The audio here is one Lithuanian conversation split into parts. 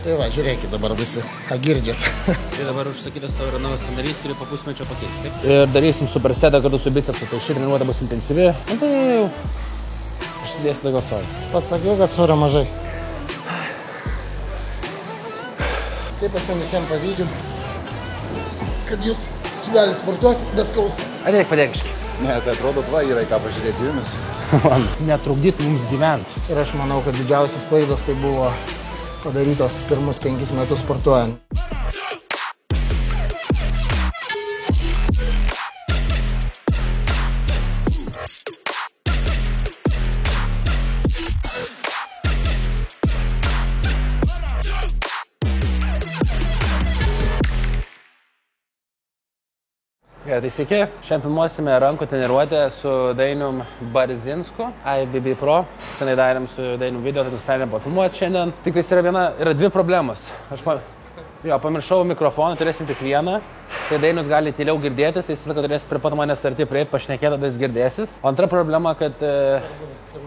Tai va, žiūrėkit dabar visi, ką girdžiat. Tai dabar užsakytas tavo yra naujas sąnarys, kurį po pusmečio pakeisti. Ir darysim supersetą kartu su bicepsu, tai ši treniruotė bus intensyvi. Nu, tai jau išsidėsi daugiau svorio. Pats sakiau, kad svorio mažai. Taip aš jums visiems pavydžiu, kad jūs galite sportuoti be skausmo. Ateik, padėkškai. Ne, tai atrodo, va, yra ką pažiūrėti jumis. Netrukdyt mums gyventi. Ir aš manau, kad didžiausios klaidos tai buvo padarytos pirmus 5 metus sportuojant. Gerai, tai sveiki. Šiandien filmuosime rankų treniruotę su Dainium Barzinsku, IBB Pro. Senai darėm su Dainium video, tai nusprendėm pafilmuoti šiandien. Tik tai yra dvi problemos. Aš pamiršau mikrofoną, turėsim tik vieną. Tai Dainius gali tyliau girdėtis, tai jis visą laiką turės prie pat manęs arti prieit, pašnekėti, tada jis girdėsis. O antra problema, kad...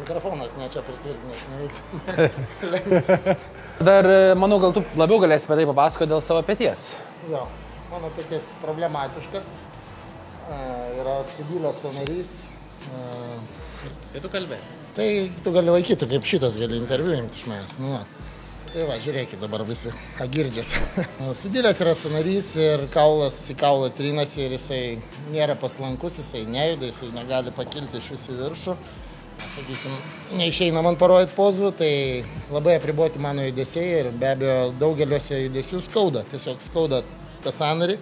Mikrofonas ne čia pritvirtinęs, neveikia. Dar, manau, gal tu labiau galėsi apie tai papasakoti dėl savo peties. Jo, mano peties problematiškas. Yra sudilęs sąnarys. Tai tu kalbėjai? Tai tu gali laikyti, kaip šitas gali interviu imti iš manęs. Nu, tai va, žiūrėkit dabar visi, ką girdžiat. Sudilęs yra sąnarys ir kaulas į kaulą trinasi ir jisai nėra paslankus, jisai nejuda, jisai negali pakilti iš visų viršų. Sakysim, neišeina man parodyti pozų, tai labai apriboti mano judesiai ir be abejo daugeliuose judesių skauda. Tiesiog skauda tą sąnarį.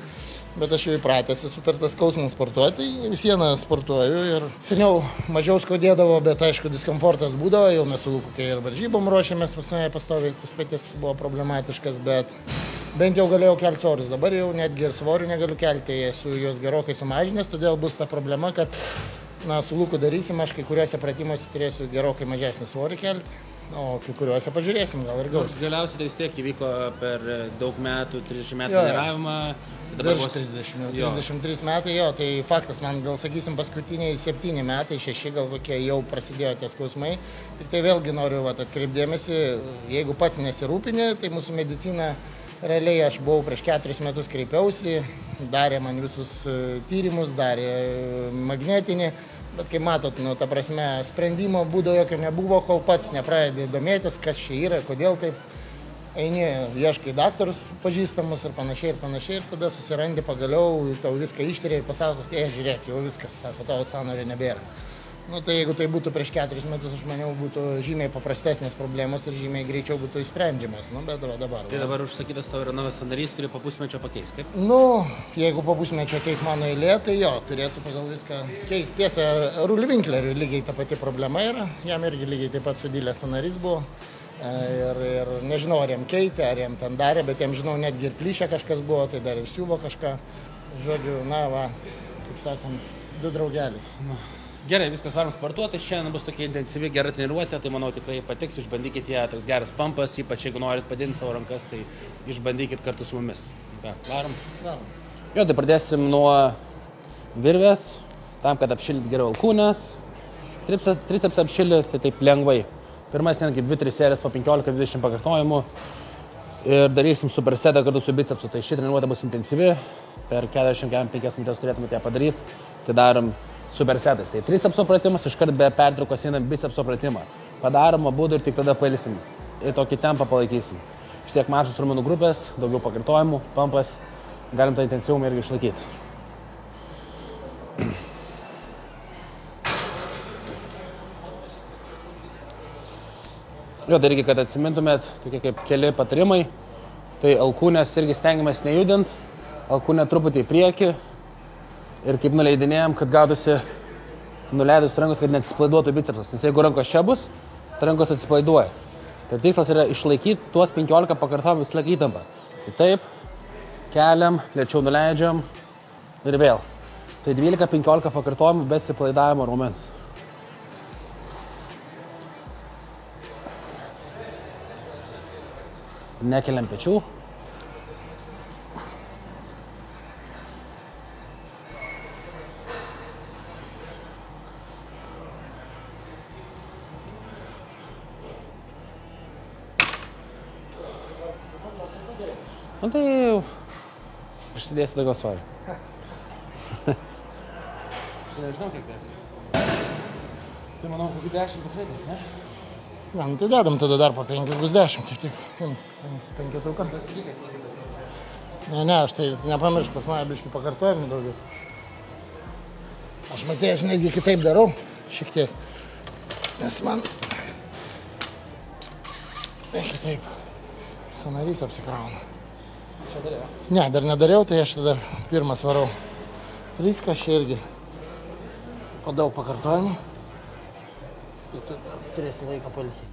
Bet aš jau įpratęs esu per tą skausmą sportuoti, tai vis vieną sportuoju ir seniau mažiau skaudėdavo, bet aišku diskomfortas būdavo, jau mes su Luku, kai ir varžybom ruošėmės, pas mane pastoviai tas petis buvo problematiškas, bet bent jau galėjau kelti svorius, dabar jau netgi ir svorių negaliu kelti, esu juos gerokai sumažinęs, todėl bus ta problema, kad su Luku darysim, aš kai kuriuose pratimuose turėsiu gerokai mažesnį svorį kelti. O kai kuriuose pažiūrėsim, gal ir gaus. Galiausiai tai vis tiek įvyko per daug metų, 30 metų treniravimą. Virš 33 metai, jo, tai faktas, man gal sakysim paskutiniai 7 metai, 6 gal kokie jau prasidėjo tie skausmai. Tik tai vėlgi noriu atkreipdėmėsi, jeigu pats nesirūpini, tai mūsų medicina realiai aš buvau prieš 4 metus kreipiausi, darė man visus tyrimus, darė magnetinį. Bet kaip matot, ta prasme, sprendimo būdo jokio nebuvo, kol pats nepradedi domėtis, kas čia yra, kodėl taip. Eini, ieškai daktarus pažįstamus ir panašiai, ir tada susirandi pagaliau, tau viską ištiria ir pasako, žiūrėk, jau viskas, sako, tavo sąnario nebėra. Nu, tai jeigu tai būtų prieš 4 metus, aš maniau, būtų žymiai paprastesnės problemos ir žymiai greičiau būtų išsprendžiamas, bet dabar. Tai dabar užsakytas tavo yra naujas sąnarys, kurį po pusmečio pakeisti, taip? Nu, jeigu po pusmečio ateis mano eilė, tai jo, turėtų pagal viską keisti. Tiesa, Ruli Vinkleriui lygiai ta pati problema yra, jam irgi lygiai taip pat sudilęs sąnarys buvo. Ir nežinau, ar jam keitė, ar jam ten darė, bet jam žinau, netgi ir plyšė kažkas buvo, tai dar ir siuvo kažką. Žodžiu, kaip sakant, 2 draugeliai. Gerai, viskas varom sportuoti, šiandien bus tokia intensyvi gera treniruotė, tai manau tikrai patiks, išbandykit ją, toks geras pampas, ypač jeigu norit padidinti savo rankas, tai išbandykit kartu su mumis. Varom? Varom. Jo, tai pradėsim nuo virvės, tam, kad apšildyt geriau alkūnes, triceps apšildyt, tai taip lengvai. Pirmas netgi 2-3 serijas po 15-20 pakartojimų ir darysim supersetą kartu su bicepsu, tai ši treniruotė bus intensyvi, per 45 minutės turėtume ją padaryti, tai darom supersetas. Tai tricepso pratimas, iškart be pertraukos einam bicepso pratimą. Padarom abudu ir tik tada pailsim. Ir tokį tempą palaikysim. Vis tiek mažas raumenų grupės, daugiau pakartojimų, pampas, galim tą intensyvumą irgi išlaikyti. Jo, dar irgi, kad atsimintumėt, tokie kaip keli patarimai, tai alkūnės irgi stengiamės nejudint, alkūnę truputį į priekį ir kaip nuleidinėjom, kad gautųsi nuleidus rankos, kad neatsipalaiduotų bicepsas, nes jeigu rankos čia bus, tai rankos atsipalaiduoja. Tai tikslas yra išlaikyti tuos 15 pakartojimų visą laiką įtampą. Tai taip, keliam, lėčiau nuleidžiam ir vėl. Tai 12-15 pakartojimų, bet atsipalaidavimo raumens. Nekeliam pečių. Nu tai jau prisidėsi daugiau svorio. Aš nežinau, kiek tai. Tai manau, kokį 10 tikrai, ne? Ne, nu tai dedam tada dar po 5 bus 10, kaip tik. 5-tuką. Ne, aš tai nepamiršk, pas mane biškį pakartojimų daugiau. Aš matėjau, aš netgi kitaip darau, šiek tiek. Nes man... Kitaip. Sąnarys apsikrauna. Čia dariau? Ne, dar nedariau, tai aš tada pirmas varau. 3, aš irgi. Po daug pakartojimų. Tai tu turėsi laiką pailsį.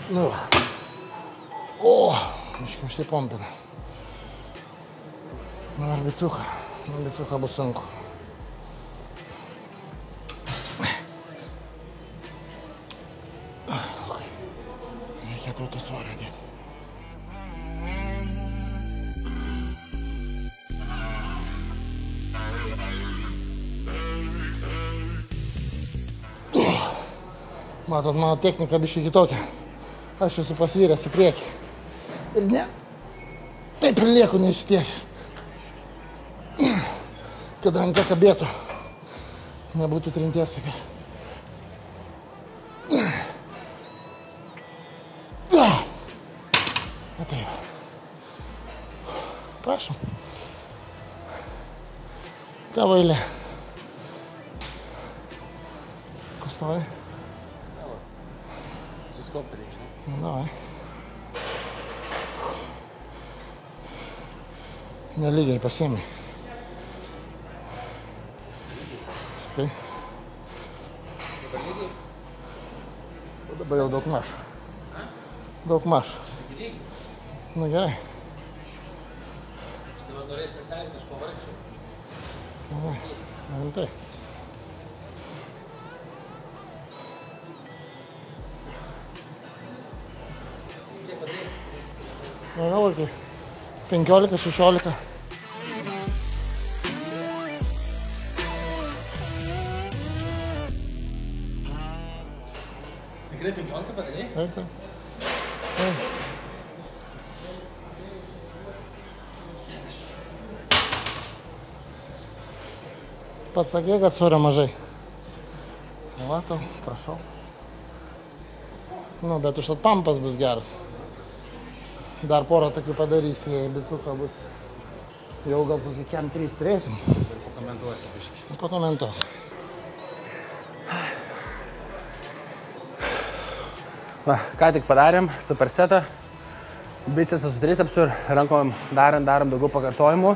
Nu va. O, miškai užsipompina. Nu ar bicuką. Nu bicuką bus sunku. Reikėtų tų svorio dėti. Matot, mano technika biškai kitokia. Aš esu pasvyręs į priekį. Ir ne, taip ir lieku neištiesęs. Kad ranka kabėtų. Nebūtų trinties tokios. Na taip. Prašom. Tavo eilė. Kas tavo? Suskopti reikia. Nu, davai. Nelygiai pasiėmė. Sakai? Dabar lygiai? Dabar jau daug maž. Daug maž. Lygiai? Nu gerai. Dabar norėjai specialiai, aš pavargčiau. Davai. Rimtai. Negalvoju, kai 15, 16. Tikrai 15 padarėjai? Taip. Pats sakė, kad svorio mažai. Va tau, prašau. Nu, bet užtat pampas bus geras. Dar porą tokių padarys, jei bisuka bus. Jau gal kokį kem 3 turėsim. Pakomentuosiu biškį. Pakomentuok. Va, ką tik padarėm, supersetą. Bicepsą su tricepsu ir rankom darom daugiau pakartojimų.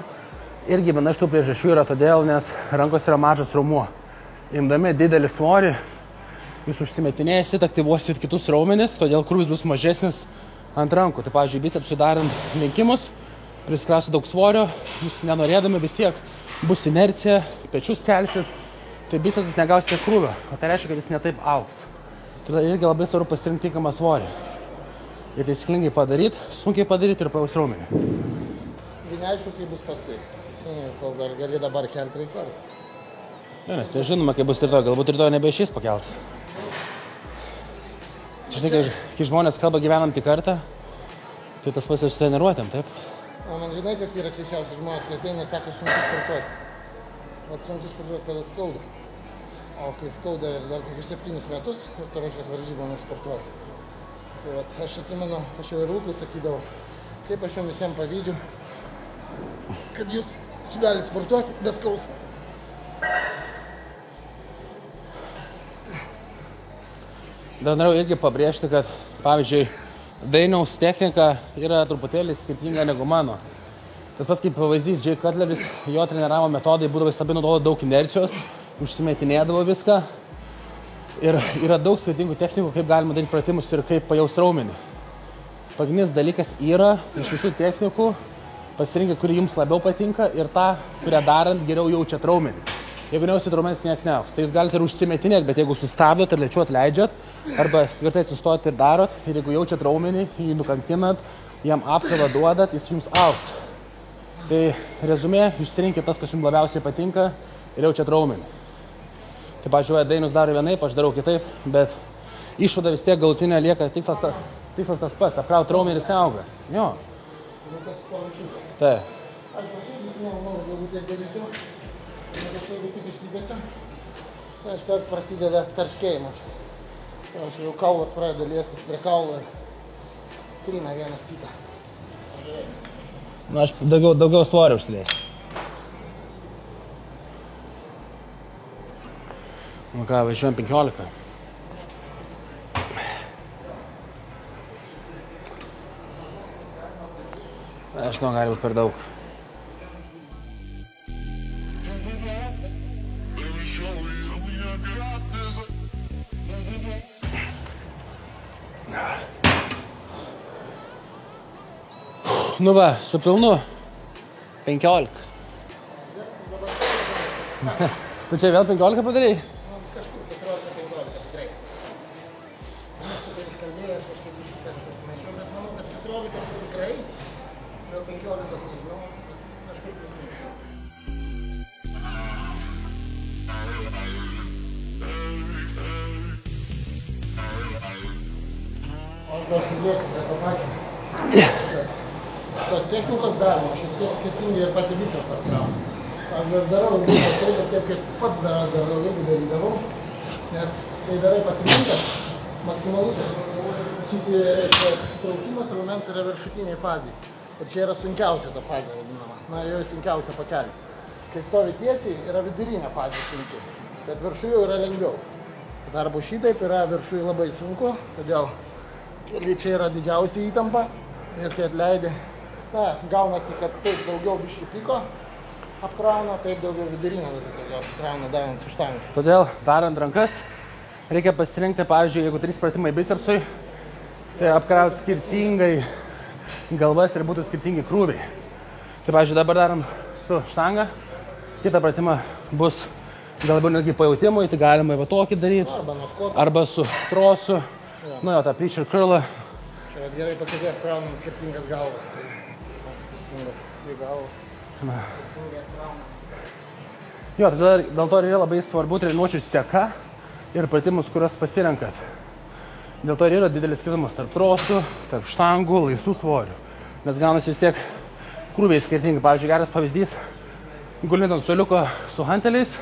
Irgi viena iš tų priežasčių yra todėl, nes rankos yra mažas raumuo. Imdami didelį svorį, jūs užsimetinėsit, aktyvuosit kitus raumenis, todėl krūvis bus mažesnis ant rankų. Tai, pavyzdžiui, bicepsų darant lenkimus, prisikrausit daug svorio, jūs nenorėdami vis tiek bus inercija, pečius kelsit, tai bicepsus negausite krūvio, o tai reiškia, kad jis netaip augs. Todėl irgi labai svarbu pasirinkti tinkamą svorį. Ir taisyklingai padaryti, sunkiai padaryti ir pajaust raumenį. Ir neaišku, kaip bus paskui. Kol dar gali dabar kelti reikia. Ne, nes tai žinoma, kaip bus rytoj, galbūt rytoj nebeišės pakelti. Žinai, kai žmonės kalba gyvenam tik kartą, tai tas pats ir su treniruotėm, taip? O man žinai, kas yra keisčiausia žmonės, kai ateina ir sako sunku sportuoti. Vat sunku sportuoti, kada skauda. O kai skauda ir dar kokius 7 metus, ir tu ruošies varžybom sportuoti. Tai vat, aš atsimenu, aš jau ir Lukui sakydavau, kaip aš jums visiems pavydžiu, kad jūs sugalite sportuoti be skausmo. Dar noriu irgi pabrėžti, kad, pavyzdžiui, Dainiaus technika yra truputėlį skirtinga negu mano. Tas pats kaip pavyzdys, Jay Cutleris, jo treniravimo metodai būdavo jis labai naudojo daug inercijos, užsimetinėdavo viską. Ir yra daug skirtingų technikų, kaip galima daryti pratimus ir kaip pajaust raumenį. Pagrindinis dalykas yra iš visų technikų pasirinkti, kuri jums labiau patinka ir tą, kurią darant geriau jaučiat raumenį. Jeigu nejausit raumenis, nieks neaugs. Tai jūs galite ir užsimetinėti, bet jeigu sustabdot ir lėčiau atleidžiat, arba tvirtai atsistot ir darot, ir jeigu jaučiat raumenį, jį nukankinat, jam apkrovą duodat, jis jums augs. Tai rezumė, išsirinkit tas, kas jums labiausiai patinka ir jaučiat raumenį. Tai pažiūrėjau, Dainius daro vienaip, aš darau kitaip, bet išvada vis tiek galutinė lieka tikslas tas pats, apkraut raumenį ir auga. Jo. Tai. Aš nemanau, galbūt ir daryčiau. Jeigu tik išsidėsiu, tai iškart prasideda tarškėjimas. Aš jau kaulas pradeda liestis prie kaulo ir trina vienas kitą. Nu, aš daugiau svorio užsidėsiu. Nu ką, važiuojam 15. Aš žinau, gali būt per daug. Nu va, su pilnu 15. Tu čia vėl 15 padarai? Kažkur 14-15 tikrai. Nes tu taip kalbėjęs, kažkaip iškitą susimaišiau, bet manau, kad 14 tikrai, dėl 15 nežinau, kažkur prisimaišiau. Aš gal pridėsiu prie to pačio. Tos technikos daroma šiek tiek skirtingai ir pati bicepsą apkrauna. Aš darau ilgai taip, bet taip kaip pats darau, jeigu darydavau, nes tai darai pasirinkęs, maksimalus susitraukimas raumens yra viršutiniai fazai. Ir čia yra sunkiausia ta fazė vadinama, na jau sunkiausia pakelti. Kai stovi tiesiai, yra vidurinė fazė sunki, bet viršuje yra lengviau. Darbo šitaip yra viršuje labai sunku, todėl čia yra didžiausia įtampa ir kai atleidė, na, gaunasi, kad taip daugiau biškį piko apkrauna, taip daugiau vidurinio apkrauna darant su štangą. Todėl, darant rankas, reikia pasirinkti, pavyzdžiui, jeigu 3 pratimai bicepsui, tai apkrauti skirtingai galvas ir būtų skirtingi krūviai. Tai, pavyzdžiui, dabar darom su štanga, kitą pratimą bus galbūt netgi pajautimui, tai galima va tokį daryti, arba su trosu, nu jo, tą preacher curlą. Čia gerai pasakė, apkraunam skirtingas galvas. Skirtingas dvi galvas. Jo, tada dėl to yra labai svarbu treniruočių seka ir pratimus, kuriuos pasirenkat. Dėl to yra didelis skirtumas tarp trosų, tarp štangų, laisvų svorių. Nes gaunasi vis tiek krūviai skirtingi. Pavyzdžiui, geras pavyzdys, gulint ant suoliuko su hanteliais,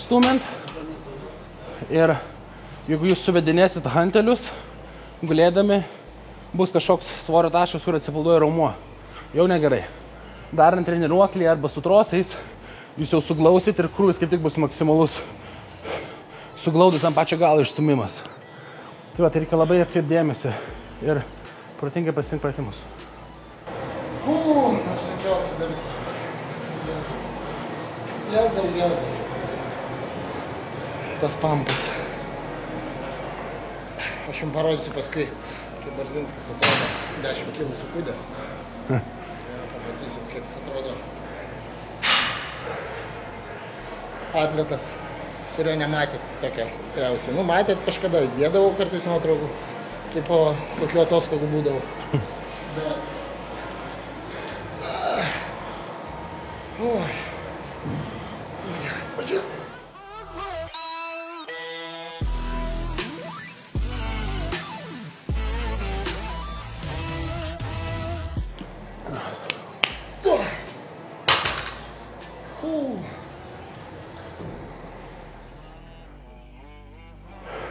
stumint. Ir jeigu jūs suvedinėsit hantelius, gulėdami, bus kažkoks svorio taškas, kur atsipalduoja raumuo. Jau negerai. Darant treniruoklį arba su trosais, jūs jau suglausit ir krūvis kaip tik bus maksimalus suglaudus ant pačio galo išstumimas. Tai va, tai reikia labai atkreipdėmėsi ir protingai pasirinkti pratimus. Aš sunkiausia dalis. Jėzau. Tas pampas. Aš jums parodysiu paskui, kaip Barzinskis atrodo 10 kilų sukūdęs. Pamatysit, kaip atrodo atletas, kurio nematėt tokia tikriausiai. Nu, matėt kažkada, dėdavau kartais nuotraukų, kaip po kokių atostogų būdavau. Bet... Pačiu.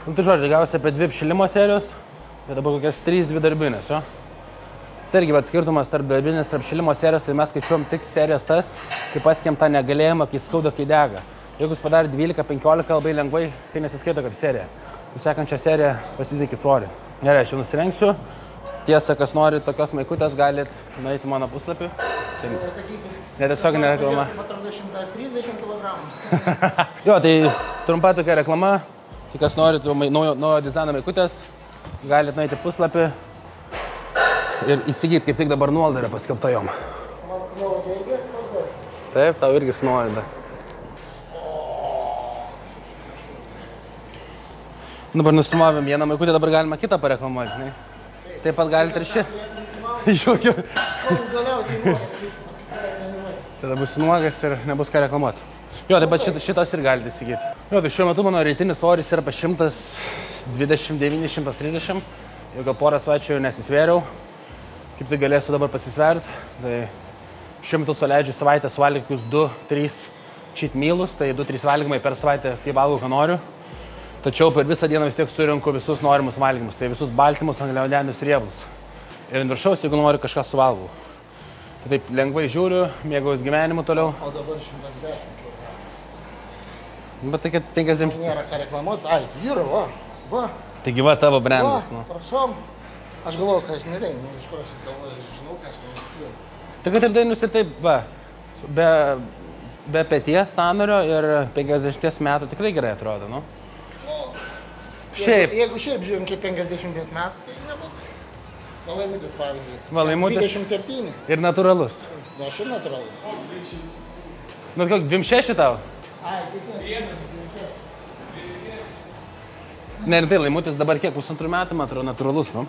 Nu, tai žodžiu, gavosi apie 2 apšilimo serijos, tai dabar kokias 3 darbinės, jo. Tai irgi skirtumas tarp darbinės ir apšilimo serijos, tai mes skaičiuojam tik serijas tas, kai pasiekėm tą negalėjimą, kai skauda, kai dega. Jeigu jūs padarė 12-15 labai lengvai, tai nesiskaito kaip serija. Tai sekančią seriją pasidėkit svorį. Gerai, aš jau nusirengsiu. Tiesa, kas nori tokios maikutės, galit nueiti mano puslapį. Tai sakysi, tiesiog nereklama. Atrodo 130 kg. Jo, tai trumpa tokia reklama. Tai kas norit naujo dizaino maikutės, galit nueiti puslapį ir įsigyti, kaip tik dabar nuolaida yra paskelbta jom. Mano nuolaida irgi? Taip, tau irgi su nuolaida. Dabar nusimovėm vieną maikutę, dabar galima kitą pareklamuoti, žinai. Taip pat galite ir šį. Galiausiai nuolaida. Tada bus nuogas ir nebus ką reklamuoti. Jo, taip pat šitas ir galite įsigyti. Jo, tai šiuo metu mano rytinis svoris yra pa 129-130. Jau gal porą savaičių nesisvėriau. Kaip tai galėsiu dabar pasisverti. Tai šiuo metu suleidžiu savaitę suvalgykius 2-3 cheat mealus. Tai 2-3 valgymai per savaitę, kai valgau, ką noriu. Tačiau per visą dieną vis tiek surinku visus norimus valgymus. Tai visus baltymus, angliavandenius, riebalus. Ir ant viršaus, jeigu noriu, kažką suvalgau. Tai taip lengvai žiūriu, mėgaus gyvenimu toliau. O dabar 110. Bet tai 50. Nėra ką reklamuoti. Ai, vyru, va. Taigi va tavo brandas. Va, prašom. Aš galvoju, ką aš nedainu, iš kur aš žinau, ką aš nedainu. Tai kad ir dainus ir taip, va, be peties sąnario ir 50 metų tikrai gerai atrodo, nu? Šiaip. Jeigu šiaip žiūrim kaip 50 metų, tai nebūtų. Laimutis, pavyzdžiui. Va, Laimutis. 27. Ir natūralus. Na, aš ir natūralus. Nu, kokia 26 tau? Ai, teisingai. Ne, ir tai Laimutis dabar kiek, 2,5 metų, man atrodo, natūralus, nu?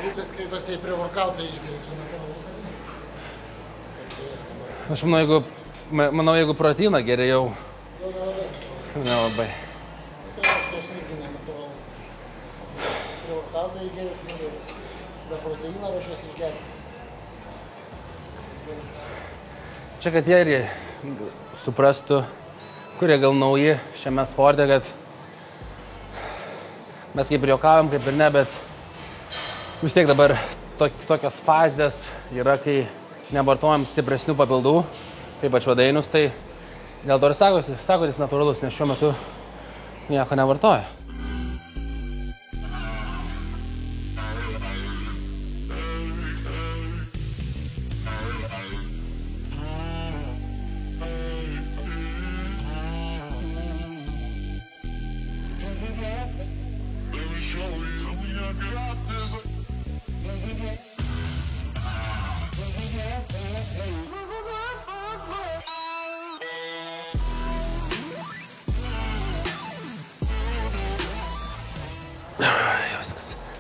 Rytas skaitosi prie workoutą išgėlė, čia natūralus. Aš manau, jeigu proteiną geriai jau. Nelabai. Tai aš irgi nenatūralus. Prie workoutą išgėlė, be proteino ruošiuos išgėlė. Čia, kad jie irgi suprastų, kurie gal nauji šiame sporte, kad mes kaip ir juokavom, kaip ir ne, bet vis tiek dabar tokios fazės yra, kai nevartojam stipresnių papildų, taip pač vadainus, tai dėl to ir sakotis natūralus, nes šiuo metu nieko nevartoja.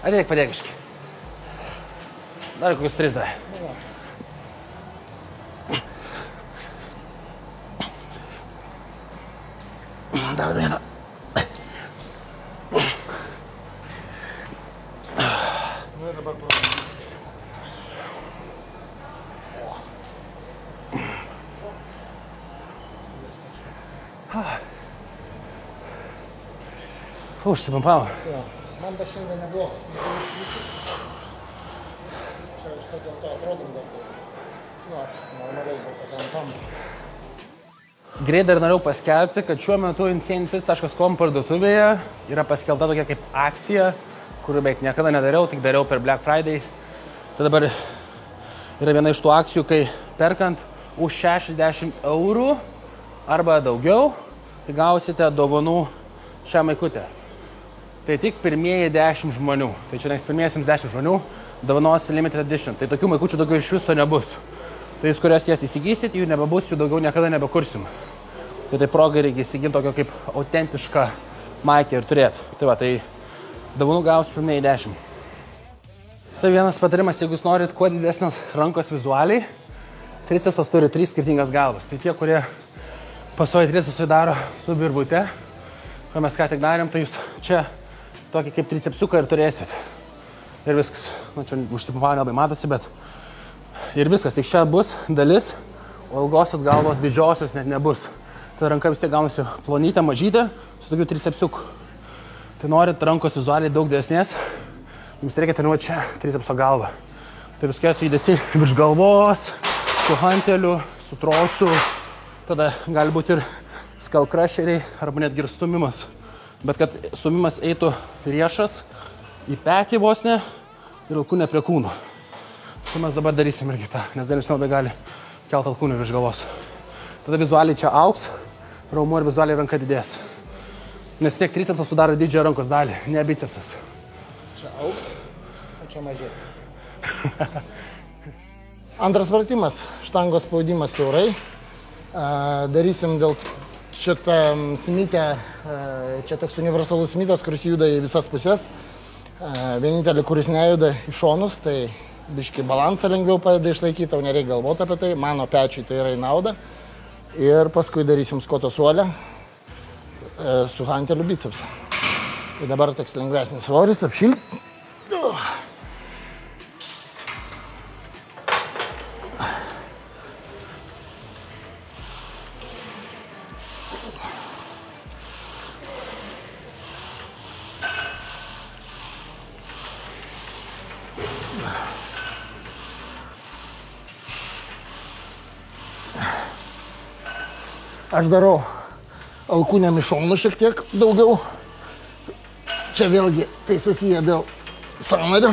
Ateik, padėk biškį. Dar kokius 3 dar. Dar vieną. Nu ir dabar pradėjau. Užsipampavo. Man tas šiandien neblogas. Čia iš to dėl to atrodom dar tai. Nu, aš normaliai buvau patentam. Greit dar norėjau paskelbti, kad šiuo metu insanefit.com parduotuvėje yra paskelbta tokia kaip akcija, kurių beveik niekada nedariau, tik dariau per Black Friday. Tai dabar yra viena iš tų akcijų, kai perkant už 60 eurų arba daugiau, tai gausite dovanų šią maikutę. Tai tik pirmieji 10 žmonių. Tai čia pirmiesiems 10 žmonių dovanos limited edition. Tai tokių maikučių daugiau iš viso nebus. Tai jūs, kurias jas įsigysit, jų nebebus, jų daugiau niekada nebekursim. Tai progai reikia įsigyti tokio kaip autentišką maikę ir turėti. Tai va, tai dovanų gausiu pirmieji 10. Tai vienas patarimas, jeigu jūs norit kuo didesnės rankos vizualiai, tricepsas turi 3 skirtingas galvas. Tai tie, kurie pastoviai tricepsui daro su virvute, ko mes ką tik darėm, tai jūs čia tokį kaip tricepsiuką ir turėsit. Ir viskas. Nu, čia užsipamavę nelabai matosi, bet ir viskas. Tik čia bus dalis, o ilgosios galvos didžiosios net nebus. Tai ranka vis tiek gaunasi plonytė, mažytė, su tokiu tricepsiuku. Tai norit rankos vizualiai daug didesnės, jums reikia treniruoti čia tricepso galvą. Tai viskas judesi virš galvos, su hanteliu, su trosiu. Tada gali būti ir skalkrašeriai arba netgi ir stumimas. Bet kad stumimas eitų riešas į petį vos ne ir alkūnę prie kūno. Tai mes dabar darysim irgi tą, nes dalis nelabai gali kelt alkūnę virš galvos. Tada vizualiai čia augs, raumuo ir vizualiai ranka didės. Nes tiek tricepsas sudaro didžiąją rankos dalį, ne bicepsas. Čia augs, o čia mažėt. Antras pratimas, štangos spaudimas siaurai. Darysim dėl šitą Smith'e Čia toks universalus mitas, kuris juda į visas pusės. Vienintelį, kuris nejuda į šonus, tai biški balansą lengviau padeda išlaikyti, tau nereikia galvoti apie tai. Mano pečiui tai yra į naudą. Ir paskui darysim skoto suolę su hanteliu bicepsą. Tai dabar toks lengvesnis svoris, apšilti. Aš darau alkūnėm iš šonų šiek tiek daugiau. Čia vėlgi tai susiję dėl sąnario.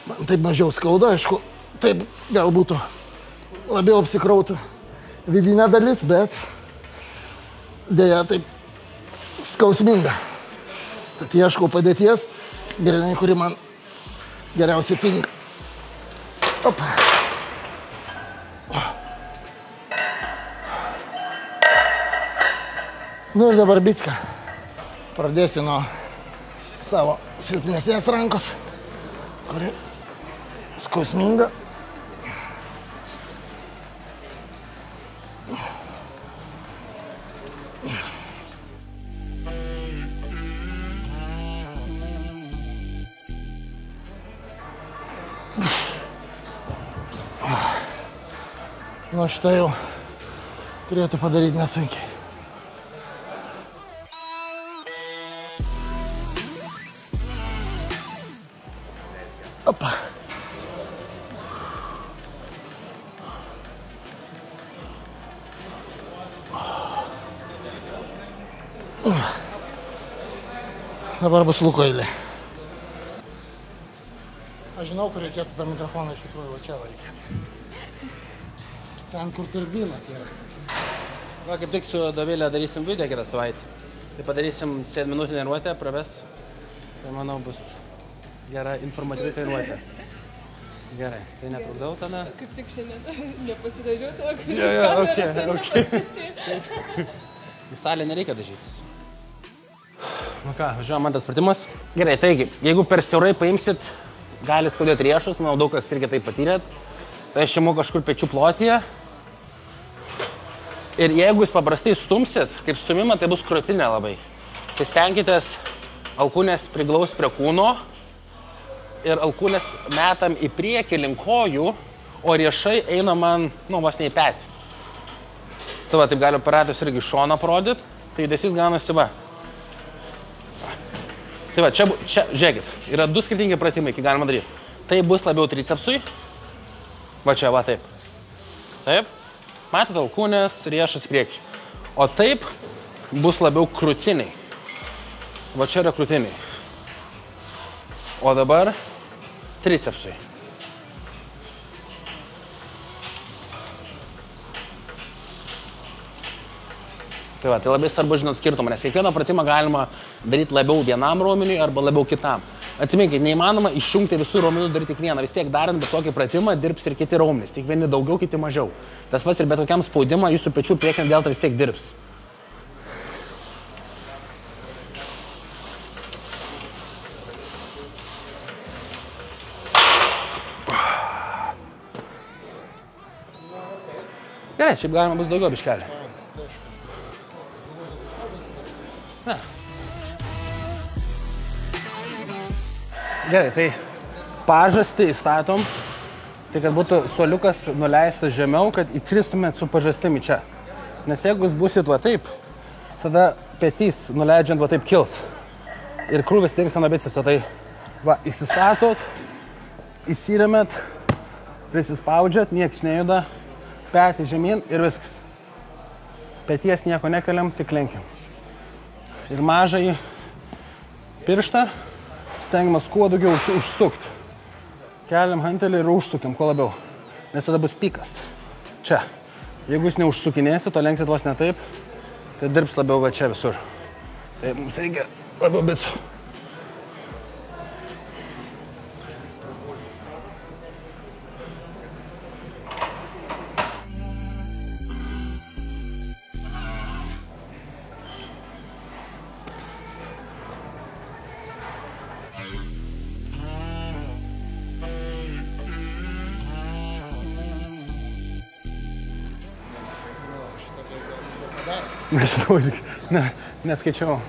Man taip mažiau skauda, aišku, taip gal būtų labiau apsikrautų vidinė dalis, bet dėja taip skausminga. Tad ieškau padėties, gerinai, kuri man geriausiai tinka. Opa. Nu ir dabar bicką. Pradėsiu nuo savo silpnesnės rankos, kuri skausminga. Nu šitą jau turėtų padaryti nesunkiai. Opa. Dabar bus Luko eilė. Aš žinau, kur reikėtų tą mikrofoną iš tikrųjų, va čia reikėtų. Ten, kur turbinas yra. Va, kaip tik su Dovilė darysim video kitą savaitę. Tai padarysim 7 minutų treniruotę, praves. Tai manau bus gera informatyvi treniruotė. Gerai, tai netrukdau tada. Kaip tik šiandien nepasidažiau to, kad Okay. Į salę nereikia dažytis. Nu ką, važiuojam antras pratimas. Gerai, taigi, jeigu per siaurai paimsit, gali skaudėti riešus, manau daug kas irgi tai patyrėt. Tai aš imu kažkur pečių plotyje. Ir jeigu jūs paprastai stumsit, kaip stumimą, tai bus krūtinė labai. Tai stenkitės alkūnės priglaust prie kūno. Ir alkūnės metam į priekį link kojų, o riešai eina man, vos ne į petį. Tai va, taip galiu paradus irgi šoną parodyti, tai judesys gaunasi va. Tai va, čia, žiūrėkit, yra 2 skirtingi pratimai, kai galima daryti. Tai bus labiau tricepsui, va čia, va taip. Taip, matot alkūnės, riešas priekį. O taip bus labiau krūtiniai. Va čia yra krūtiniai. O dabar tricepsui. Tai va, tai labai svarbu žinot skirtumą, nes kiekvieną pratimą galima daryti labiau vienam raumeniui arba labiau kitam. Atsiminkit, neįmanoma išjungti visų raumenių daryti tik vieną. Vis tiek darant bet tokį pratimą dirbs ir kiti raumenys. Tik vieni daugiau, kiti mažiau. Tas pats ir bet kokiam spaudimą jūsų pečių priekinė delta vis tiek dirbs. Gerai, šiaip galima bus daugiau biškelį. Na. Gerai, tai pažastį įstatom, tai kad būtų suoliukas nuleistas žemiau, kad įkristumėt su pažastimi čia. Nes jeigu jūs būsit va taip, tada petys nuleidžiant va taip kils. Ir krūvis dings ant bicepso, tai va, įsistatot, įsiremėt, prisispaudžiat, nieks nejuda. Petį žemyn ir viskas. Peties nieko nekeliam, tik lenkiam. Ir mažai pirštą stengiamas kuo daugiau užsukti. Keliam hantelį ir užsukim kuo labiau. Nes tada bus pikas. Čia. Jeigu jūs neužsukinėsit, to lenksit vos ne taip, tai dirbs labiau va čia visur. Tai mums reikia labiau bicų. Nežinau, neskaičiau.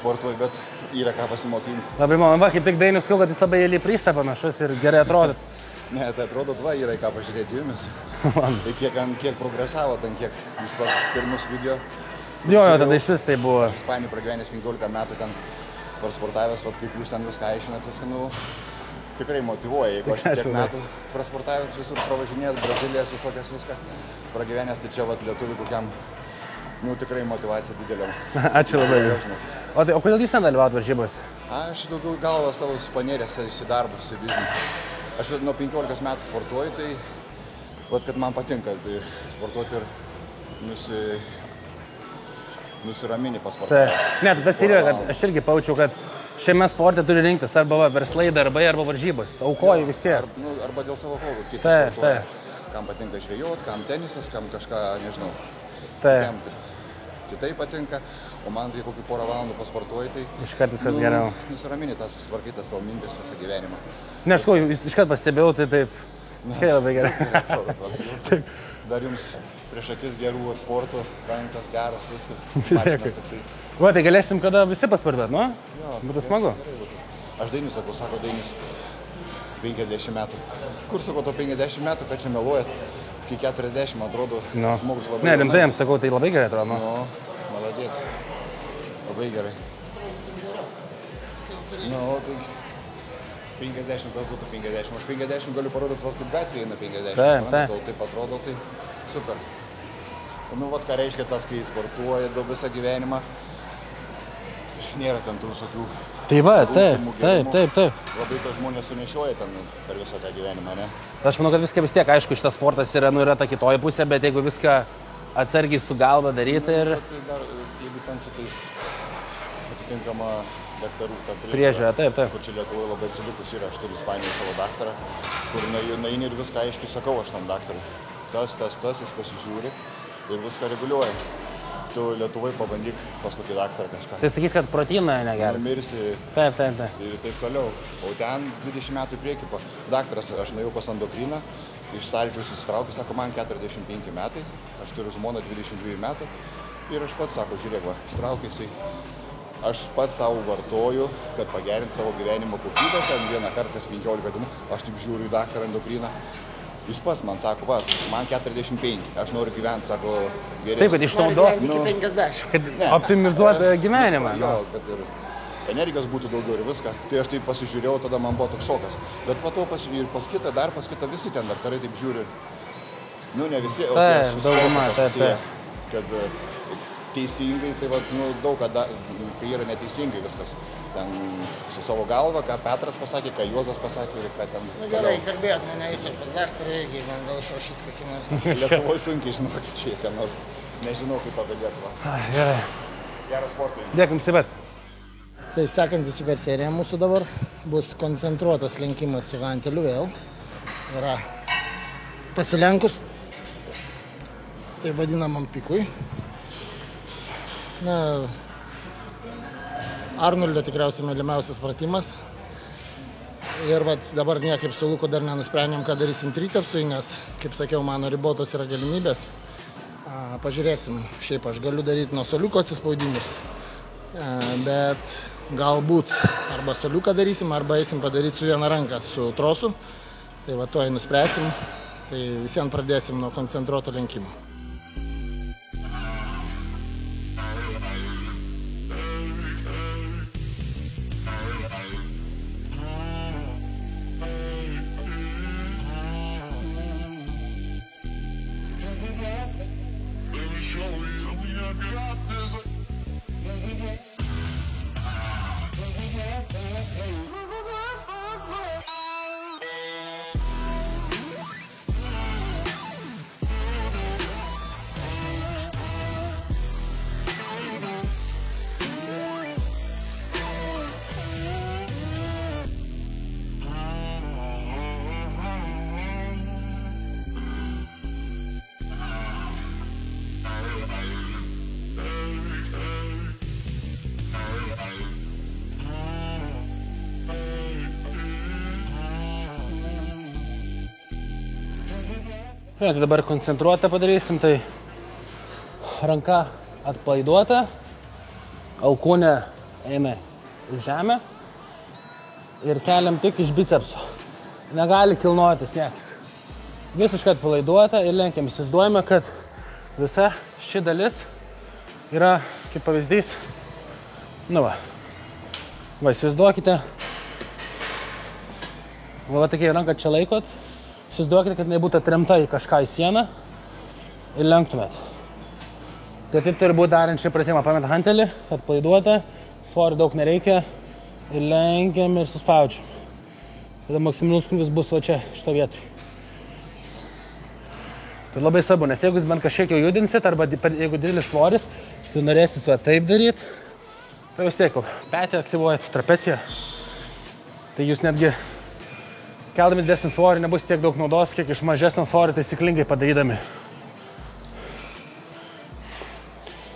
Sportuoju, bet yra ką pasimokinti. Labai malonu, kaip tik Dainius kalba, kad jis labai į Prystą panašus ir gerai atrodo. Ne, tai atrodo, yra ką pažiūrėti jumis. Tai kiek progresavo, ten kiek iš pirmus video. Jo, tada iš vis tai buvo. Ispanijų pragyvenęs 15 metų ten prasportavęs, kaip jūs ten viską aiškinatės, tikrai motyvuoja. Jeigu aš tiek metų prasportavęs, visur pravažinėjęs, Brazilijas, visokias viską pragyvenęs, tai čia lietuvių kokiam, tikrai motyvacija didelė. Ačiū labai jums. O kodėl jūs nedalyvaut varžybos? Aš daugiau galvą savo panėręs į darbus, į biznį. Aš nuo 15 metų sportuoju, tai kad man patinka tai sportuoti ir nusiramini pasportuoti. Ne, tas ir yra, kad aš irgi paučiau, kad šiame sporte turi rinktis arba verslai, darbai, arba varžybos. Aukoji vis tiek. Arba dėl savo hobų. Taip. Kam patinka žvejot, kam tenisas, kam kažką, nežinau. Taip. Kitai patinka, o man tai kokį porą valandų pasportuoji, tai iškart viskas geriau. Nusiramini tas, susitvarkyti savo mintis, visą gyvenimą. Ne, aš iškart pastebėjau, tai taip. Labai gerai. Dar jums prieš akis gerų sportų, rankas, geras, viskas. Va, tai galėsim kada visi pasportuoti, nu? Jo. Būtų smagu. Aš Dainius sako Dainius 50 metų. Kur sako to 50 metų, kad čia meluojat? Iki 40 atrodo žmogus labai... Ne, rimtai jam sakau, tai labai gerai atrodo. Maladėt. Labai gerai. Tai 50, tas būtų 50. Aš 50 galiu parodyti, kaip gatvėje eina 50. Taip atrodo, tai super. Ką reiškia tas, kai sportuoja daug visą gyvenimą. Nėra ten tų visokių... Tai va, taip. Labai to žmonės sunešioja ten per visą tą gyvenimą, ne? Aš manau, kad viską vis tiek, aišku, šitas sportas yra ta kitoji pusė, bet jeigu viską atsargiai su galva daryti ir... Jeigu ten su tais atitinkama daktarų priežiūra, taip. Kur čia Lietuvoje labai atsilikus yra, aš turiu Ispanijoje savo daktarą, kur naini ir viską aiškiai sakau aš tam daktarui. Tas, jis pasižiūri ir viską reguliuoja. Tu Lietuvoje pabandyk pas kokį daktarą kažką. Tai sakys, kad proteiną negeria. Numirsi. Taip. Ir taip toliau. O ten 20 metų į priekį daktaras, aš nuėjau pas endokriną, iš sąlygius įsitraukė, sako, man 45 metai, aš turiu žmoną 22 metų ir aš pats, sako, žiūrėk, įsitraukėsi, aš pats savo vartoju, kad pagerinti savo gyvenimo kokybę, ten vieną kartą 15 dienų, aš tik žiūriu į daktarą endokriną. Jis pats man sako, man 45, aš noriu gyventi, sako, geriau. Taip, kad išnaudoti iki 50. Kad optimizuoti gyvenimą. Kad ir energijos būtų daugiau ir viską. Tai aš taip pasižiūrėjau, tada man buvo toks šokas. Bet po to pas kitą visi ten daktarai taip žiūri. Ne visi, o dauguma, kad teisingai, tai daug kada, kai yra neteisingai viskas. Ten su savo galva, ką Petras pasakė, ką Juozas pasakė ir ką ten... Gerai, kalbėjot, neįsiu pas daktarą, irgi man gal išrašys kokį nors. Lietuvoje sunkiai žinokit čia, ten nors nežinau kaip padėti. Gerai. Geras sportai. Dėkui, Sibet. Tai sekantis super serija mūsų dabar bus koncentruotas lenkimas su ganteliu vėl. Yra pasilenkus, tai vadinamam pikui. Arnoldo tikriausiai mylimiausias pratimas. Ir dabar niekaip su Luku dar nenusprendėm, ką darysim tricepsui, nes, kaip sakiau, mano ribotos yra galimybės. Pažiūrėsim, šiaip aš galiu daryti nuo soliuko atsispaudimus, bet galbūt arba soliuką darysim, arba eisim padaryti su viena ranka, su trosu. Tai tuoj nuspręsim, tai visiems pradėsim nuo koncentruoto lenkimo. Tai dabar koncentruotą padarysim, tai ranka atpalaiduota, alkūnė eina į žemę ir keliam tik iš bicepso. Negali kilnotis niekas. Visiškai atpalaiduota ir lenkiam. Įsivaizduojame, kad visa ši dalis yra, kaip pavyzdys, įsivaizduokite, tokia ranka čia laikot, įsivaizduokite, kad jinai būtų atremta į kažką į sieną ir lenktumėt. Tai taip turi būti darant šį pratimą. Pamet hantelį, atpalaiduota, svorio daug nereikia ir lenkiam ir suspaudžiam. Tada maksimalus krūvis bus va čia, šito vietoj. Tai labai svarbu, nes jeigu jūs bent kažkiek jau judinsit, arba jeigu didelis svoris, tu norėsis va taip daryti, tai vis tiek, petį aktyvuojat, trapeciją. Tai jūs netgi keldami didesnį svorį nebus tiek daug naudos, kiek iš mažesnio svorio taisyklingai padarydami.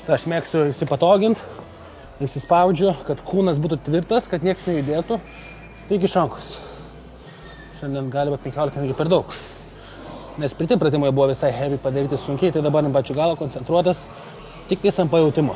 Tai aš mėgstu įsipatoginti, įsispaudžiu, kad kūnas būtų tvirtas, kad niekas nejudėtų, tai iki rankos. Šiandien gali 15 netgi per daug. Nes pritim pratimai buvo visai heavy padaryti sunkiai, tai dabar ant pačių galo koncentruotas tik ties ant pajautimo.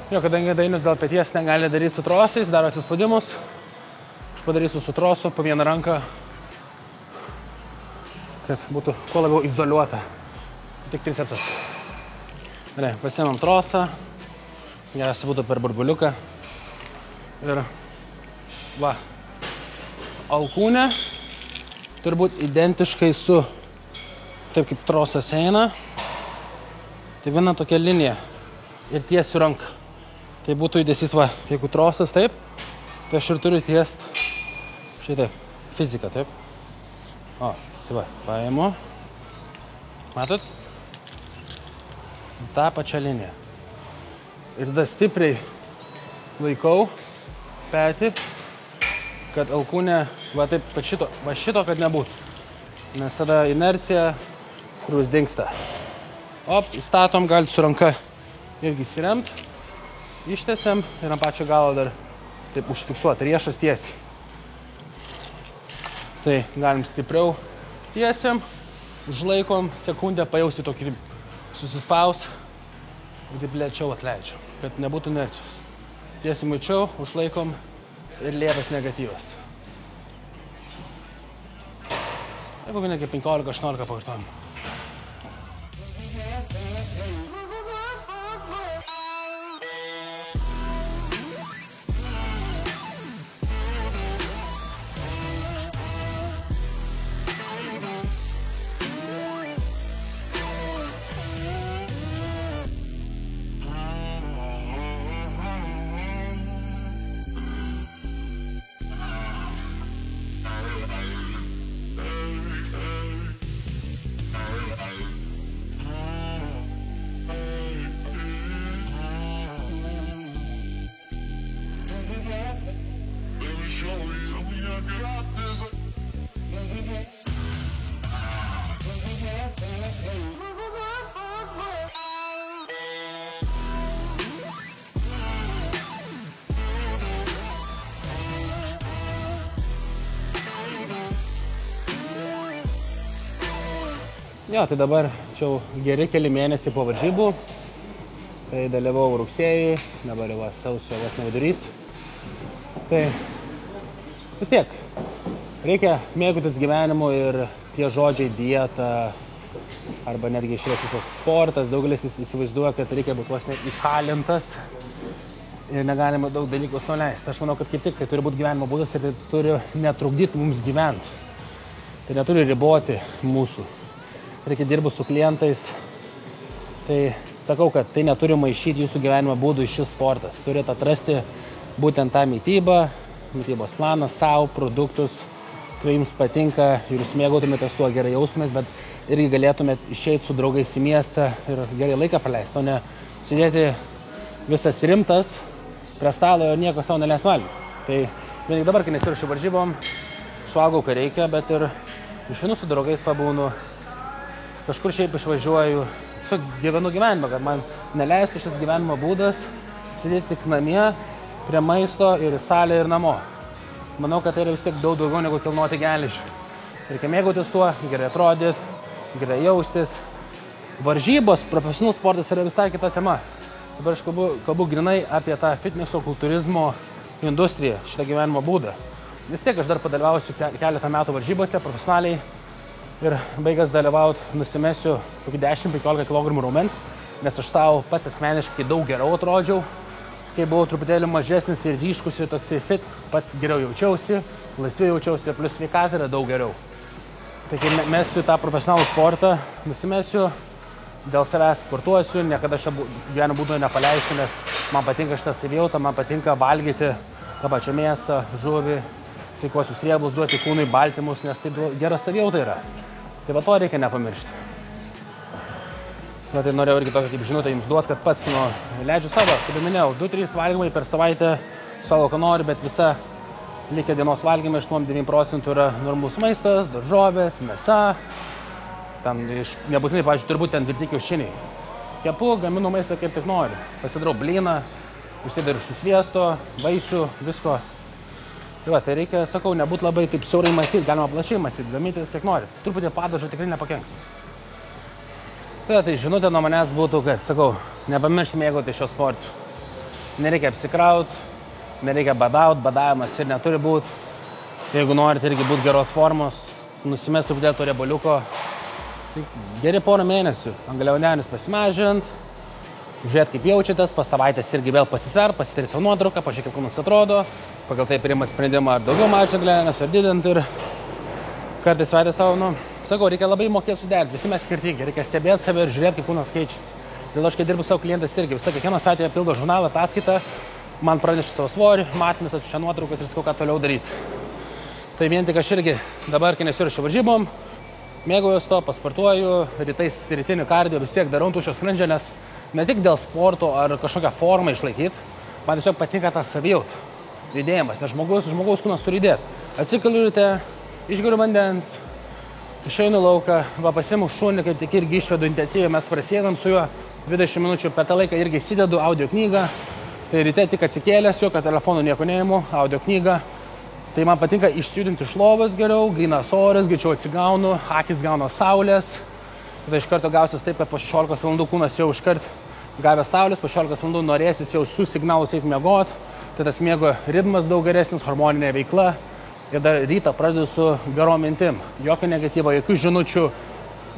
Jo, kadangi Dainius dėl peties negali daryti su trosais, daro atsispaudimus. Aš padarysiu su trosu po vieną ranką, kad būtų kuo labiau izoliuota. Tik tricepsas. Gerai, pasiėmam trosą. Geriausia būtų per burbuliuką. Ir va, alkūnė turi būti identiškai su, taip kaip trosas eina, tai viena tokia linija ir tiesiu ranką. Tai būtų judesys, va, jeigu trosas taip, tai aš ir turiu tiest šitaip, fiziką, taip. O, tai va, paimu, matot, tą pačią liniją. Ir tada stipriai laikau petį, kad alkūnė, va taip, va šito, kad nebūtų. Nes tada inercija, krūvis dingsta. Op, įstatom, galite su ranka irgi įsiremt. Ištesiam ir ant pačio galo dar taip užfiksuoti, riešas tiesiai. Tai galim stipriau tiesiam, užlaikom sekundę, pajausti tokį susispaus ir taip lėčiau atleidžiam, kad nebūtų inercijos. Tiesiam lėčiau, užlaikom ir lėtas negatyvas. Tai kokį negi 15-18 pakartojimų. Jo, tai dabar čia geri keli mėnesiai po varžybų. Tai dalyvau rugsėjį, dabar jau sausio vos ne vidurys. Tai vis tiek, reikia mėgautis gyvenimu ir tie žodžiai dieta arba netgi išėjęs visas sportas, daugelis įsivaizduoja, kad reikia būti vos ne įkalintas ir negalima daug dalykų suleisti. Aš manau, kad kaip tik tai turi būti gyvenimo būdas ir tai turi netrukdyti mums gyventi. Tai neturi riboti mūsų. Reikia dirbti su klientais. Tai sakau, kad tai neturi maišyti jūsų gyvenimo būdų iš šis sportas. Turite atrasti būtent tą mytybą, mytybos planą, savo produktus, kurie jums patinka ir jūs mėgautumėte tuo, gerai jaustumėt, bet irgi galėtumėt išeiti su draugais į miestą ir gerai laiką praleisti, o ne sėdėti visas rimtas prie stalo ir nieko savo neleis valgyti. Tai vien dabar, kai nesiruošiu varžybom, suaugau, ką reikia, bet ir išeinu su draugais pabūnu, kažkur šiaip išvažiuoju, gyvenu gyvenimą, kad man neleistų šis gyvenimo būdas sėdėti tik namie, prie maisto ir į salę ir namo. Manau, kad tai yra vis tiek daug daugiau negu kilnoti geležį. Reikia mėgautis tuo, gerai atrodyti, gerai jaustis. Varžybos, profesionalus sportas yra visai kita tema. Dabar aš kalbu grinai apie tą fitneso kultūrizmo industriją, šitą gyvenimo būdą. Vis tiek aš dar padalyvausiu keletą metų varžybose profesionaliai ir baigęs dalyvauti nusimesiu kokį 10-15 kg raumens, nes aš savo pats asmeniškai daug geriau atrodžiau. Kai buvau truputėlį mažesnis ir ryškus ir toksai fit, pats geriau jaučiausi, laisviau jaučiausi, plus sveikata yra daug geriau. Tai kai mesiu tą profesionalų sportą, nusimesiu, dėl savęs sportuosiu, niekada šio gyvenimo būdo nepaleisiu, nes man patinka šitą savijauta, man patinka valgyti tą pačią mėsą, žuvį, sveikuosius riebalus, duoti kūnui baltymus, nes tai gera savijauta yra. Tai va to reikia nepamiršti. Tai norėjau irgi tokią kaip žinutę jums duoti, kad pats leidžiu savo, kaip minėjau, 2-3 valgymai per savaitę, savo ką nori, bet visa likę dienos valgymai 8-9% yra normalus maistas, daržovės, mėsa. Ten nebūtinai, pavyzdžiui, turbūt ten virti kiaušiniai. Kepu, gaminu maistą kaip tik nori. Pasidarau blyną, užsidaru sviesto, vaisių, visko. Tai va, tai reikia, sakau, nebūti labai taip siaurai mąstyti, galima plačiai mąstyti, gamintis kiek nori. Truputį padažo tikrai nepakenks. Tai žinutė nuo manęs būtų, kad, sakau, nepamiršti mėgauti šio sportų. Nereikia apsikrauti, nereikia badauti, badavimas ir neturi būti. Jeigu norite irgi būti geros formos, nusimesti truputėlį to riebaliuko, tai geri porą mėnesių, angliavandenius pasimažint, žiūrėti kaip jaučiatės, po savaitės irgi vėl pasisvert, pasidaryti savo nuotrauką, pažiūrėti kaip kūnas atrodo, pagal tai priimat sprendimą ar daugiau mažinti angliavandenius, ar didinti ir kartais vedė savo, sakau, reikia labai mokėti suderinti, visi mes skirtingi, reikia stebėti save ir žiūrėti, kaip kūnas keičiasi. Dėl aš, kai dirbu savo klientais irgi, visą kiekvieną savaitę pildo žurnalą, ataskaitą, man praneša savo svorį, matymus, atsiunčia nuotraukas ir sakau, ką toliau daryti. Tai vien tik aš irgi dabar, kai nesiruošiu varžybom, mėgaujuos to, pasportuoju, rytais rytinį kardio vis tiek darau tuščio skrandžio, nes ne tik dėl sporto ar kažkokią formą išlaikyti, man tiesiog patinka tą savijautą, judėjimas, nes žmogaus kūnas turi judėti. Atsikeliu ryte, išgeriu vandens, išeinu lauką, va pasiimu šunį, kaip tik irgi išvedu intensyviai, mes prasėdam su juo 20 minučių, per tą laiką irgi įsidedu audio knygą, tai ryte tik atsikėlęs, jokio telefonų nieko neimu, audio knygą, tai man patinka išsijudinti iš lovos geriau, grynas oras, greičiau atsigaunu, akis gauna saulės, tada iš karto gausis taip, kad po 16 valandų kūnas jau iškart gavęs saulės, po 16 valandų norėsis jau su signalus eiti miegot, tai tas miego ritmas daug geresnis, hormoninė veikla. Ir dar rytą pradedu su gerom mintim, jokio negatyvo, jokių žinučių,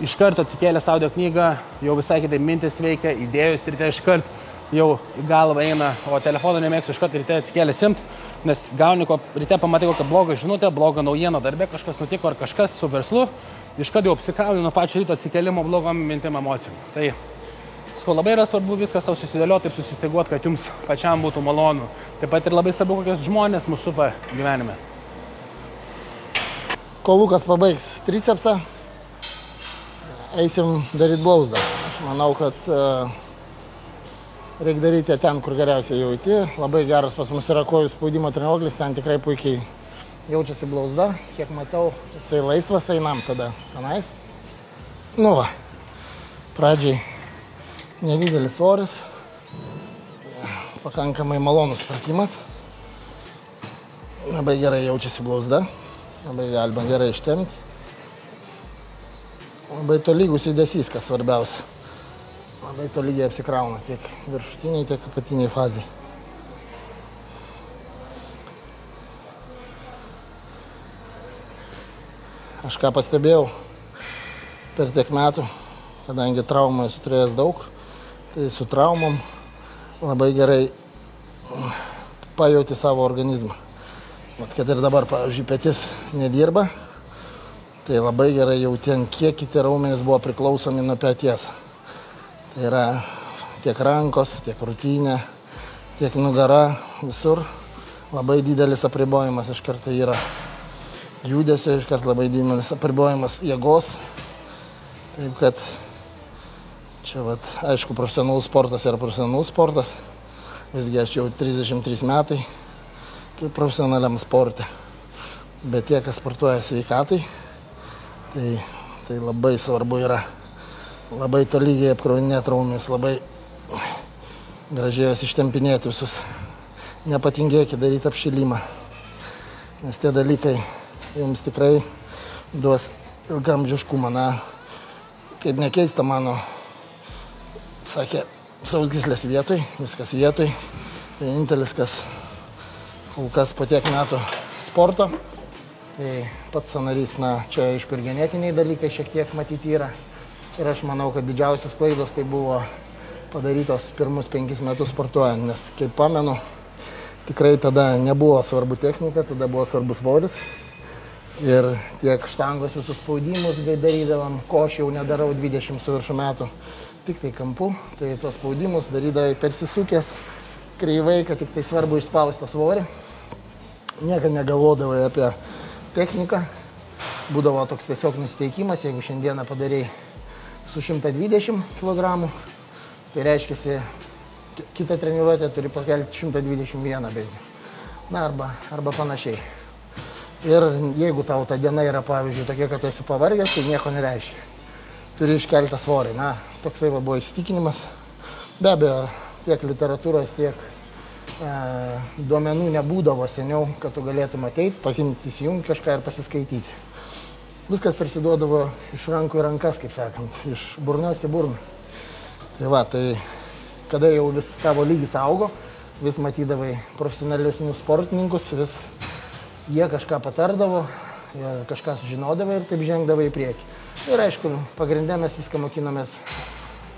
iš karto atsikėlęs audio knygą, jau visai kitaip mintis veikia, idėjos ryte iš karto jau į galvą eina, o telefoną nemėgsiu iš karto ryte atsikėlęs imt, nes gauni, ryte pamatai kokią blogą žinutę, blogą naujieną darbe, kažkas nutiko ar kažkas su verslu, iš karto jau apsikrauju nuo pačio ryto atsikėlimo blogom mintim emocijom. Tai labai yra svarbu viską savo susidėlioti ir susistiguoti, kad jums pačiam būtų malonu. Taip pat ir labai svarbu, kokios žmonės mūsų supa gyvenime. Kol Lukas pabaigs tricepsą, eisim daryti blauzdą. Aš manau, kad reikia daryti ten, kur geriausiai jauti. Labai geras pas mus yra kojų spaudimo treniruoklis, ten tikrai puikiai jaučiasi blauzda. Kiek matau, jisai laisvas, einam tada tenais. Nu va, pradžiai nedidelis svoris, pakankamai malonus pratimas. Labai gerai jaučiasi blauzda. Labai galima gerai ištempti. Labai tolygus judesys, kas svarbiausia. Labai tolygiai apsikrauna tiek viršutiniai, tiek apatiniai fazai. Aš ką pastebėjau per tiek metų, kadangi traumą esu turėjęs daug, tai su traumom labai gerai pajauti savo organizmą. Vat kad ir dabar, pavyzdžiui, petis nedirba, tai labai gerai jauti, kiek kiti raumenys buvo priklausomi nuo peties. Tai yra tiek rankos, tiek krūtinė, tiek nugara, visur labai didelis apribojimas iš karto yra. Judesio iš karto labai didelis apribojimas jėgos. Taip kad čia, vat, aišku, profesionalus sportas yra profesionalus sportas. Visgi aš jau 33 metai kaip profesionaliam sporte. Bet tie, kas sportuoja sveikatai, tai labai svarbu yra labai tolygiai apkrovinėti raumenis, labai gražiai juos ištempinėti visus. Nepatingėkit daryti apšilimą, nes tie dalykai jums tikrai duos ilgaamžiškumą. Na, kaip nekeista, mano, sakė, sausgyslės vietoj, viskas vietoj. Vienintelis, kas kol kas po tiek metų sporto, tai pats sąnarys, na, čia aišku ir genetiniai dalykai šiek tiek matyti yra. Ir aš manau, kad didžiausios klaidos tai buvo padarytos pirmus 5 metus sportuojant, nes, kaip pamenu, tikrai tada nebuvo svarbu technika, tada buvo svarbus svoris. Ir tiek štangos visus spaudimus darydavom, ko aš jau nedarau 20 su viršų metų, tik tai kampu. Tai tos spaudimus darydavai persisukęs kreivai, kad tik tai svarbu išspausti svorį. Niekad negalvodavai apie techniką. Būdavo toks tiesiog nusiteikimas, jeigu šiandieną padarei su 120 kg, tai reiškia, kitą treniruotę turi pakelti 121 beigį. Na, arba panašiai. Ir jeigu tau ta diena yra, pavyzdžiui, tokia, kad esi pavargęs, tai nieko nereiškia. Turi iškelti svorį. Na, toksai buvo įsitikinimas. Be abejo, tiek literatūros, tiek duomenų nebūdavo seniau, kad tu galėtum ateiti, pasimti, įsijungti kažką ir pasiskaityti. Viskas prisiduodavo iš rankų į rankas, kaip sakant, iš burnos į burną. Tai va, tai kada jau vis tavo lygis augo, vis matydavai profesionaliusnius sportininkus, vis jie kažką patardavo, kažką sužinodavai ir taip žengdavai į priekį. Ir aišku, pagrindė mes viską mokinomės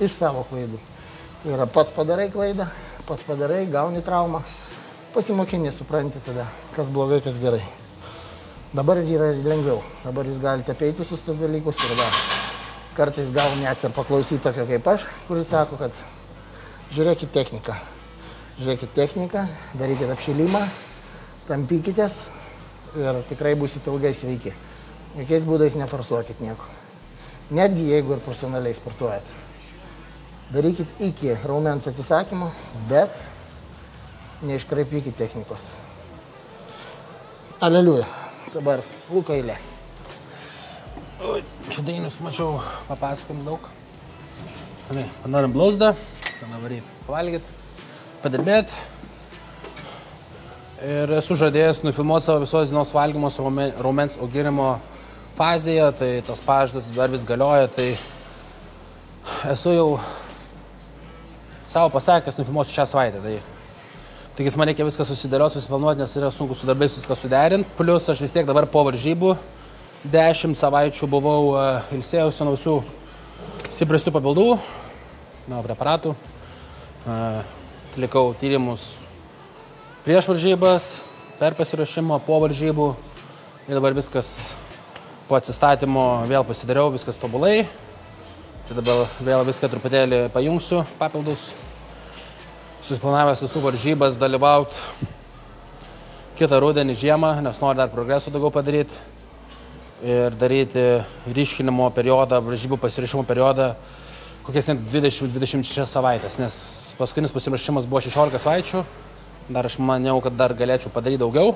iš savo klaidų. Tai yra, pats padarai klaidą, pats padarai, gauni traumą, pasimokini, supranti tada, kas blogai, kas gerai. Dabar yra lengviau. Dabar jūs galite apeiti visus tos dalykus ir dar kartais gal net ir paklausyti tokio kaip aš, kuris sako, kad žiūrėkit techniką. Žiūrėkit techniką, darykit apšilimą, tampykitės ir tikrai būsite ilgai sveiki. Jokiais būdais neforsuokit nieko. Netgi jeigu ir profesionaliai sportuojat. Darykit iki raumens atsisakymo, bet neiškraipykit technikos. Aleliuja. Dabar Luko eilė. Šidainius mačiau, papasakom daug. Panorim blauzdą, panavaryti pavalgyti, padirbėti. Ir esu žadėjęs nufilmuoti savo visos dienos valgymos raumens auginimo fazėje, tai tas pažadas dar vis galioja, tai esu jau savo pasakęs nufilmuosiu šią savaitę. Taigi man reikia viską susidėlioti, susiplanuoti, nes yra sunku su darbais viską suderinti. Plius aš vis tiek dabar po varžybų 10 savaičių buvau ilsėjusi nuo visų stipresnių papildų, nuo preparatų. Atlikau tyrimus prieš varžybas, per pasiruošimą, po varžybų. Ir dabar viskas po atsistatymo vėl pasidariau, viskas tobulai. Tai dabar vėl viską truputėlį pajungsiu, papildus. Susiplanavęs visų varžybas dalyvauti kitą rudenį žiemą, nes noriu dar progresų daugiau padaryti ir daryti ryškinimo periodą, varžybų pasirišimo periodą kokias net 20-26 savaitės, nes paskutinis pasirašimas buvo 16 savaičių, dar aš maniau, kad dar galėčiau padaryti daugiau.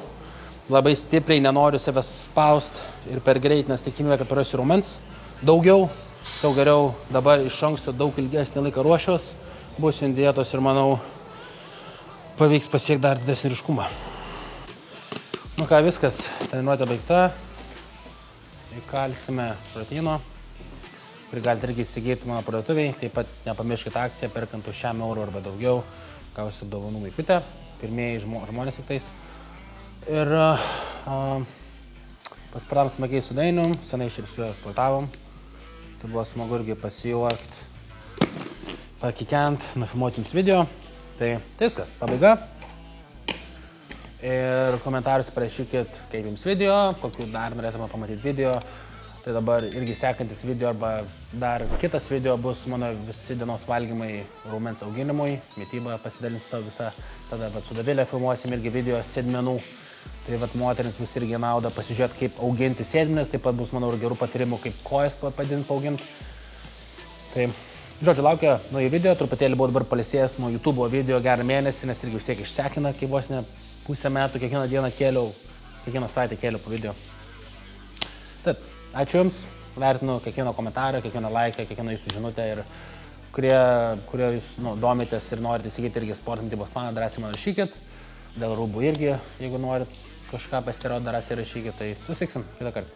Labai stipriai nenoriu savęs spaust ir per greit, nes tikimybė, kad prarasiu raumens daugiau, daug geriau dabar iš anksto daug ilgesnį laiką ruošiuos, būsiu ant dietos ir manau, pavyks pasiekti dar didesnį ryškumą. Nu ką, viskas, treniruotė baigta. Įkalsime proteino, kurį galite irgi įsigyti mano parduotuviai. Taip pat nepamirškite akciją, perkant už 100 eurų arba daugiau, gausite dovanų maikutę. Pirmieji žmonės tik tais. Ir paspradam smagiai su Dainium, senai šiaip su juo sportavom. Tai buvo smagu irgi pasijuokti, pakikent, nufilmuoti jums video. Tai viskas, pabaiga. Ir komentarus parašykit, kaip jums video, kokių dar norėtume pamatyti video. Tai dabar irgi sekantis video arba dar kitas video bus mano visi dienos valgymai raumens auginimui, mytybą pasidalinsiu savo visą. Tada su Dovilė filmuosim irgi video sėdmenų. Tai moterims bus irgi nauda pasižiūrėti, kaip auginti sėdmenis, taip pat bus, manau, ir gerų patyrimų, kaip kojas padidinti auginti. Tai, žodžiu, laukia naujo video, truputėlį buvau dabar palisėjęs nuo YouTube video gerą mėnesį, nes irgi vis tiek išsekina, kai vos ne pusę metų, kiekvieną dieną kėliau, kiekvieną savaitę kėliau po video. Tad, ačiū Jums, vertinu kiekvieną komentarą, kiekvieną laiką, kiekvieną Jūsų žinutę ir kurie Jūs domitės ir norite įsigyti irgi sporto mitybos planą, drąsiai man rašykit. Dėl rūbų irgi, jeigu norit kažką pasiteirauti, drąsiai rašykit, tai susitiksim kitą kartą.